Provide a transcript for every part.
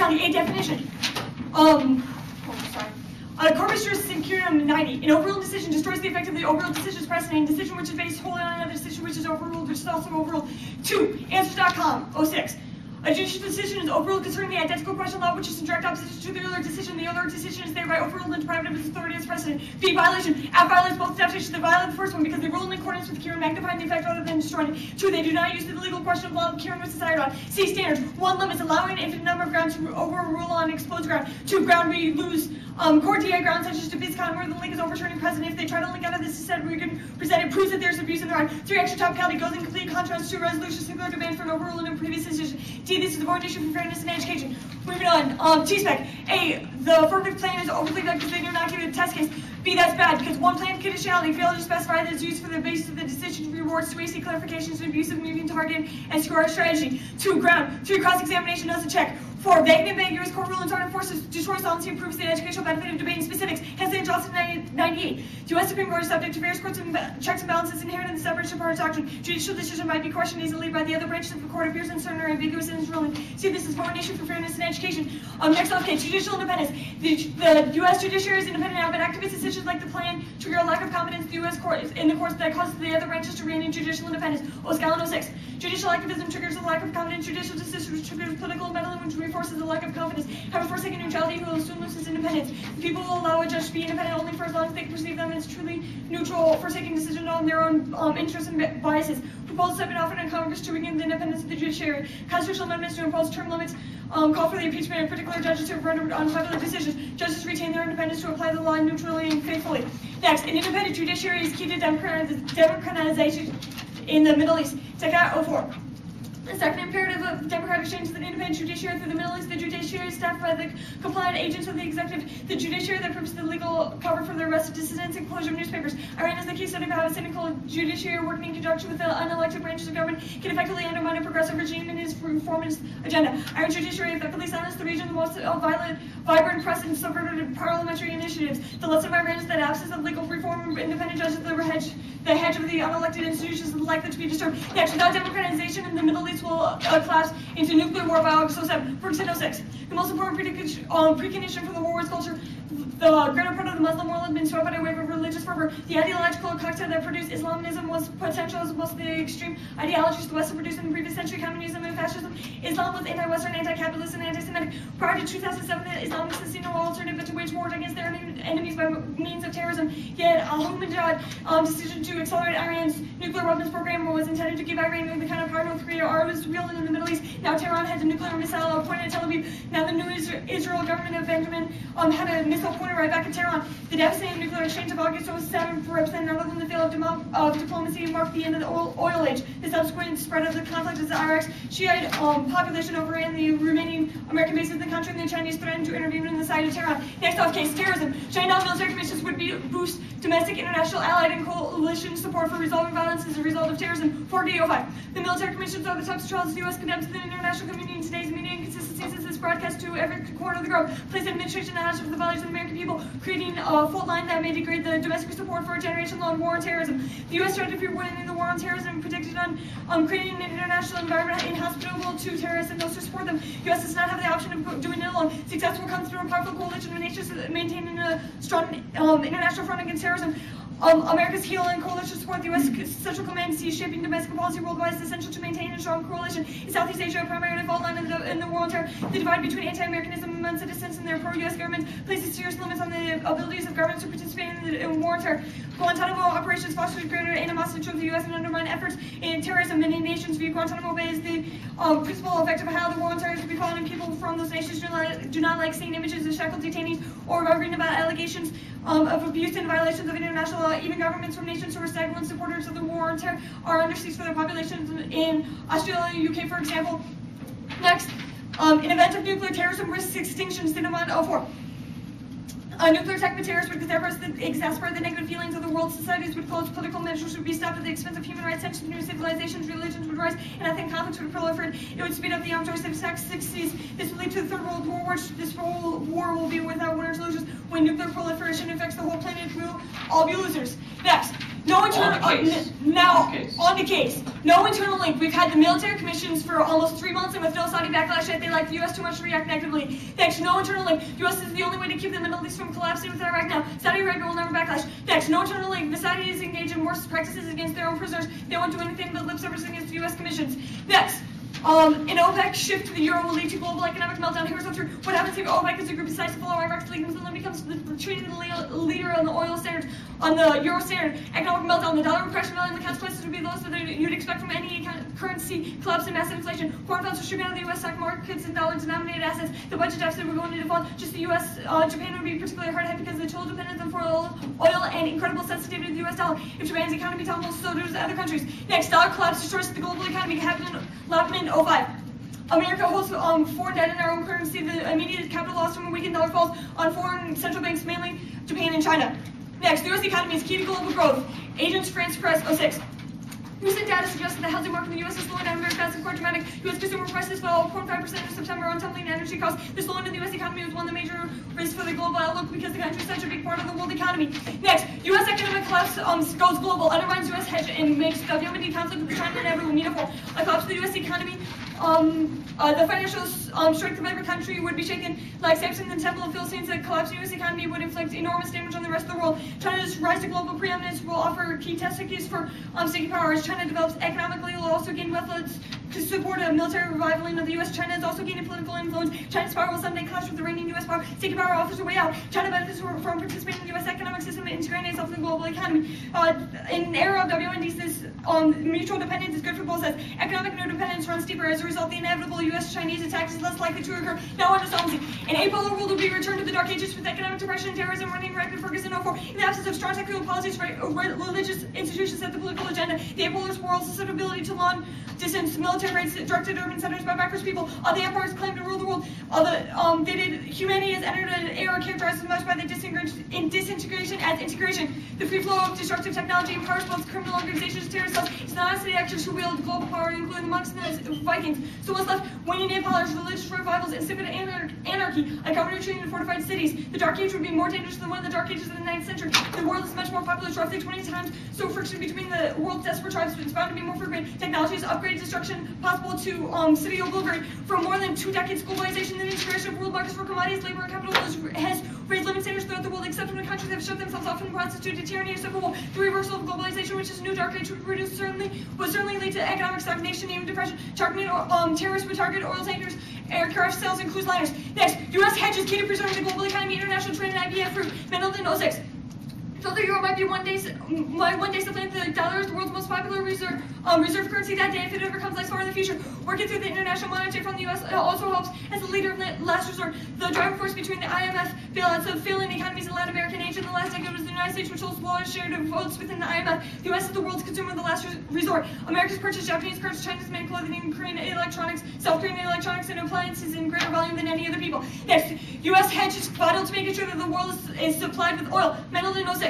county, a definition. Corpus juris secundum 90. An overruled decision destroys the effect of the overruled decision's precedent. Decision which is based wholly on another decision which is overruled, which is also overruled. 2. Answers.com, 06. A judicial decision is overruled concerning the identical question law which is in direct opposition to the earlier decision. The earlier decision is thereby overruled and deprived of its authority as precedent. B. Violation. Act violates both statutes that violate the first one because they rule in accordance with Kieran, magnifying the effect rather than destroying it. 2. They do not use the legal question of law Kieran was decided on. C. Standards. 1. Limits allowing an infinite number of grounds to overrule on exposed ground. 2. Ground we lose. Court DA grounds such as Tibiscon where the link is overturning precedent. If they try to link out of this said Regan presented proves that there's abuse in the right. 3. Extra topicality goes in complete contrast to resolution singular demand for an overruling of previous decision. D. This is the board issue for fairness in education. Moving on. T-spec. A. The affirmative plan is overly good because they do not give it a test case. B. That's bad because one plan conditionality failed to specify that it's used for the basis of the decision rewards 3. See clarifications of abusive moving target and score strategy. 2. Ground. 3. Cross-examination doesn't check. 4. Vague and ambiguous court rulings aren't enforced. Destroys solvency improves the educational benefit of debating specifics. Hence, the Johnson 98. The U.S. Supreme Court is subject to various courts and checks and balances inherent in the separation of powers doctrine. Judicial decision might be questioned easily by the other branches of the court appears uncertain or ambiguous in its ruling. See, this is more an issue for fairness in education. Next off, judicial independence. The U.S. judiciary is independent now, but activist decisions like the plan trigger a lack of confidence in the U.S. court in the courts that causes the other branches to rein in judicial independence. Oscalon 06. Judicial activism triggers a lack of confidence. Judicial decisions which triggers political meddling, which reinforces a lack of confidence. Having forsaken neutrality, who will soon lose his independence. The people will allow a judge to be independent only for as long as they can perceive them as truly neutral, forsaking decisions on their own interests and biases. Proposals have been offered in Congress to weaken the independence of the judiciary. Constitutional amendments to impose term limits call for the impeachment of particular judges who have rendered unpopular decisions. Judges retain their independence to apply the law neutrally and faithfully. Next, an independent judiciary is key to democratization in the Middle East. Check out 04. The second imperative of democratic change is an independent judiciary through the Middle East. The judiciary is staffed by the compliant agents of the executive. The judiciary that provides the legal cover for the arrest of dissidents and closure of newspapers. Iran is the key study of how a cynical judiciary working in conjunction with the unelected branches of government can effectively undermine a progressive regime and its reformist agenda. Iran's judiciary effectively silenced the region's most vibrant press and subverted parliamentary initiatives. The lesson of Iran is that absence of legal reform, independent judges, the hedge of the unelected institutions is likely to be disturbed. Next, without democratization in the Middle East will collapse into nuclear war by August 07. Ferguson 06. The most important precondition for the war was culture. The greater part of the Muslim world had been swept by a wave of religious fervor. The ideological cocktail that produced Islamism was potential as most of the extreme ideologies the West had produced in the previous century, communism and fascism. Islam was anti-Western, anti-capitalist, and anti-Semitic. Prior to 2007, the Islamists had seen no alternative but to wage war against their enemies by means of terrorism. Yet, Ahmadinejad's decision to accelerate Iran's nuclear weapons program was intended to give Iran the kind of power North Korea was wielding in the Middle East. Now Tehran has a nuclear missile pointed at Tel Aviv. Now the new Israel government of Benjamin had a missile pointed right back at Tehran. The devastating nuclear exchange of August 07 represented not only the fail of diplomacy and marked the end of the oil age. The subsequent spread of the conflict as the Iraq's Shiite population overran the remaining American bases in the country, and the Chinese threatened to intervene in the side of Tehran. Next off, terrorism. China military commissions would boost domestic, international, allied, and coalition support for resolving violence as a result of terrorism. 4D05. The military commissions are the types of trials the U.S. condemns to the international community in today's media inconsistencies as this broadcast to every corner of the globe. Place the administration in the hands of the values of the American people, creating a fault line that may degrade the domestic support for a generation-long war on terrorism. The U.S. strategy for winning the war on terrorism predicted on creating an international environment inhospitable to terrorists and those who support them. The U.S. does not have the option of doing it alone. Success will come through a powerful coalition of nations maintaining a strong international front against terrorism. America's heel and coalition support. The U.S. Central Command sees shaping domestic policy worldwide is essential to maintain a strong coalition. In Southeast Asia, a primary fault line in the war on terror. The divide between anti-Americanism among citizens and their pro-U.S. governments places serious limits on the abilities of governments to participate in war on terror. Guantanamo operations foster greater animosity toward the U.S. and undermine efforts in terrorism. Many nations view Guantanamo Bay as the principal effect of how the war on terror is to be fought, and people from those nations do not like seeing images of shackled detainees or reading about allegations of abuse and violations of international law. Even governments from nations who are sanguine supporters of the war on terror are under siege for their populations in Australia and UK, for example. Next, in event of nuclear terrorism risks extinction, Cinnamon 04. A nuclear attack by terrorists would exacerbate the negative feelings of the world. Societies would close, political measures would be stopped at the expense of human rights, tensions, new civilizations, religions would rise, and ethnic conflicts would proliferate. It would speed up the arms race of the 60s. This would lead to the Third World War, which this war will be without winners or losers. When nuclear proliferation affects the whole planet, we'll all be losers. Next, no internal on the case. No internal link. We've had the military commissions for almost 3 months, and with no Saudi backlash, yet they like the U.S. too much to react negatively. Next, no internal link. The U.S. is the only way to keep the Middle East from collapsing with Iraq now. Saudi Arabia will never backlash. Next, no internal link. The Saudis engage in worse practices against their own prisoners. They won't do anything but lip service against the U.S. commissions. Next. An OPEC shift to the euro will lead to global economic meltdown. Here's what's true. What happens if OPEC is a group decides to follow Iraq's lead and then becomes the treating the leader on the oil standard, on the euro standard? Economic meltdown. The dollar would crash value, and the consequences would be those that you'd expect from any currency collapse and massive inflation. Foreign funds would stream out of the U.S. stock markets and dollar-denominated assets. The budget deficit would go into default. Just the U.S. Japan would be particularly hard hit because of the total dependence on foreign oil and incredible sensitivity to the U.S. dollar. If Japan's economy tumbles, so does other countries. Next, dollar collapse destroys the global economy. Happened in 2005. America holds foreign debt in our own currency. The immediate capital loss from a weakened dollar falls on foreign central banks, mainly Japan and China. Next, the U.S. economy is key to global growth. Agents France Press 06. Recent data suggests that the housing market in the U.S. is slowing down very fast and quite dramatic. U.S. consumer prices fell 0.5% in September on tumbling energy costs. The slowing of the U.S. economy was one of the major risks for the global outlook because the country is such a big part of the world economy. Next, U.S. economic collapse goes global, undermines U.S. hedge, and makes the WMD conflict with China and everyone meaningful. A collapse of the U.S. economy, the financial strength of every country would be shaken. Like Samson and the Temple of Philistines, the collapse of the U.S. economy would inflict enormous damage on the rest of the world. China's rise to global preeminence will offer key test keys for sticking power. As China develops economically, it will also gain methods to support a military revivaling of the U.S. China is also gaining political influence. China's power will someday clash with the reigning U.S. power. Sticking power offers a way out. China benefits from participating in the U.S. economic system and integrating itself in the global economy. In an era of WMDs, this mutual dependence is good for both sides. Economic interdependence runs deeper. As a result, the inevitable U.S.-Chinese attack is less likely to occur. Now under Solvency. An apolar world will be returned to the Dark Ages with economic depression and terrorism running rampant for Ferguson 04. In the absence of strong secular policies, religious institutions set the political agenda. The apolar world's susceptibility to long-distance military raids directed urban centers by backwards people. The empires claim to rule the world. Humanity has entered an era characterized as much by the disintegration as integration. The free flow of destructive technology empowers both criminal organizations and terrorist cells. It's not the actors who wield global power, including the monks and the Vikings. So what's left? Waning empires, religious revivals, insipid anarchy, uncovered retreating in fortified cities. The Dark Age would be more dangerous than one of the Dark Ages of the 9th century. The world is much more populous, roughly 20 times. So friction between the world's desperate tribes is bound to be more frequent. Technologies upgrade destruction possible to city obliterate. For more than 2 decades, globalization and the integration of world markets for commodities, labor, and capital has raised living standards throughout the world, except when countries have shut themselves off and prostituted tyranny and civil war. The reversal of globalization, which is a new Dark Age, would certainly lead to economic stagnation, even depression. Terrorists would target oil tankers, aircraft sales, and cruise liners. Next, U.S. hedge is key to preserving the global economy, international trade, and IBF fruit. Mendelton 06. So the euro might one day supplant the dollar as the world's most popular reserve currency that day if it ever comes less far in the future. Working through the International Monetary Fund, the U.S. also helps as the leader of last resort. The driving force between the IMF bailouts of failing economies in Latin America and Asia in the last decade was the United States, which holds the largest share of votes within the IMF. The U.S. is the world's consumer of the last resort. America's purchased Japanese cars, China's made clothing, and Korean electronics, self-creating electronics and appliances in greater volume than any other people. Next, U.S. hedge is vital to making sure that the world is supplied with oil. Mendelton 06.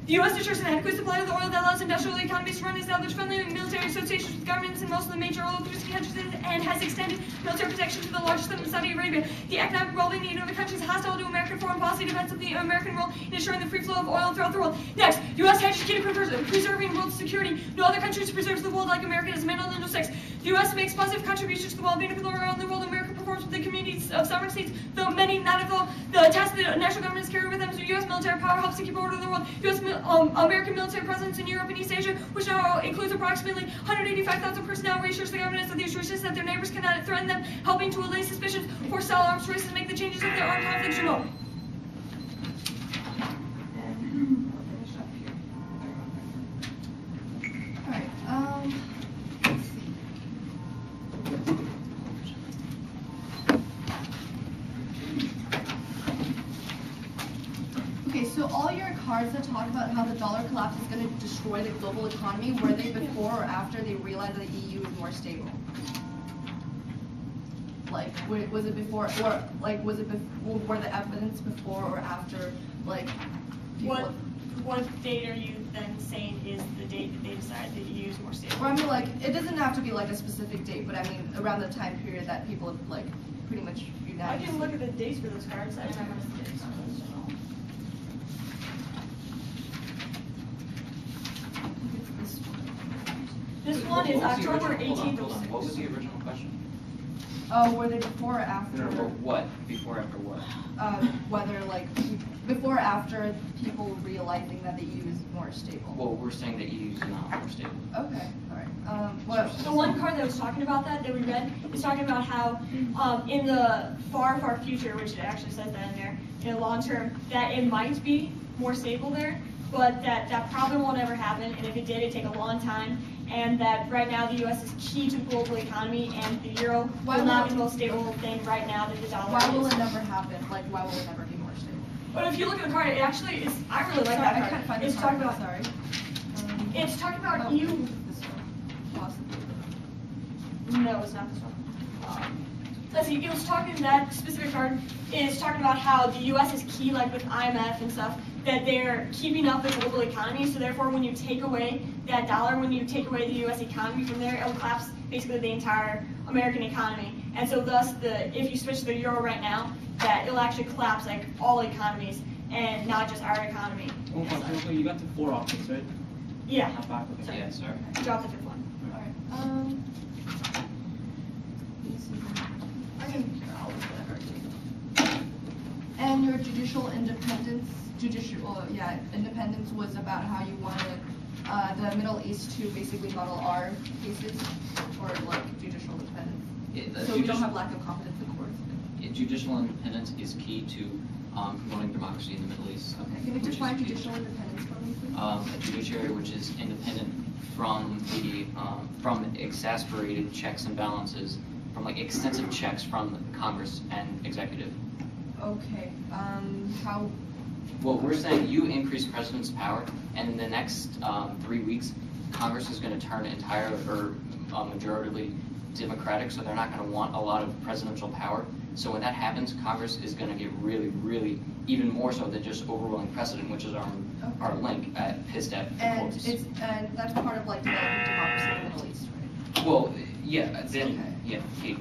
The U.S. ensures an adequate supply of the oil that allows industrial economies to run, established friendly military associations with governments in most of the major oil-producing countries, and has extended military protection to the largest of them, Saudi Arabia. The economic well-being of the countries hostile to American foreign policy depends on the American role in ensuring the free flow of oil throughout the world. Next, U.S. hedge is key to preserving world security. No other country preserves the world like America does. Mendelton 06. The U.S. makes positive contributions to the well-being of people around the world. America performs with the communities of sovereign states, though many, not at all, the tasks the national governments carry with them. So U.S. military power helps to keep order in the world. American military presence in Europe and East Asia, which now includes approximately 185,000 personnel, reassures the governments of these regions that their neighbors cannot threaten them, helping to allay suspicions, force all arms races, and make the changes of their armed conflicts remote. Let's see. Okay, so all your cards that talk about how the dollar collapse is going to destroy the global economy, were they before or after they realized that the EU is more stable? Like, was it before, or like, were the evidence before or after, like, What date are you then saying is the date that they decided that EU is more stable? Well, I mean, like, it doesn't have to be like a specific date, but I mean, around the time period that people have, like, pretty much united. I can look at the dates for those cards. I don't have the dates on those at all. This one is October 18th. What was the original question? Were they before or after? Or what? Before, after what? Whether like before or after people realizing that the EU is more stable. Well, we're saying that EU is not more stable. Okay, all right. The one card that was talking about that we read is talking about how in the far, far future, which it actually says that in there, in the long term, that it might be more stable there, but that probably won't ever happen, and if it did, it'd take a long time, and that right now the U.S. is key to the global economy, and the euro will not be the most stable thing right now that the dollar Why will is. it never happen? Like, why will it never be more stable? But if you look at the card, it actually is, I really like Sorry, that I card. can't find the It's card, talking about, sorry. it's talking about Oh, EU. This one, possibly. No, it's not this one. Let's see, it was talking, that specific card is talking about how the U.S. is key, like with IMF and stuff, that they're keeping up the global economy, so therefore when you take away that dollar, when you take away the U.S. economy from there, it will collapse basically the entire American economy. And so thus, if you switch to the euro right now, that it'll actually collapse like all economies, and not just our economy. So you got the 4 options, right? Yeah, Not back with it. Yeah, sorry. drop the 5th one. All right. I can, I'll look at that card too. And your judicial independence, independence was about how you wanted the Middle East to basically model our cases, or like judicial independence. So we don't have lack of competence in courts. Judicial independence is key to promoting democracy in the Middle East. Okay, can you which is define key. judicial independence for me, please? A judiciary which is independent from exasperated checks and balances, from like extensive checks from Congress and executive. Okay, how? Well, we're saying you increase president's power, and in the next 3 weeks, Congress is going to turn majoritively Democratic, so they're not going to want a lot of presidential power. So when that happens, Congress is going to get really, really, even more so than just overruling precedent, which is our link pissed at the And courts. and that's part of like developing democracy in the Middle East, right? Well, yeah, then, Okay. yeah, Kate.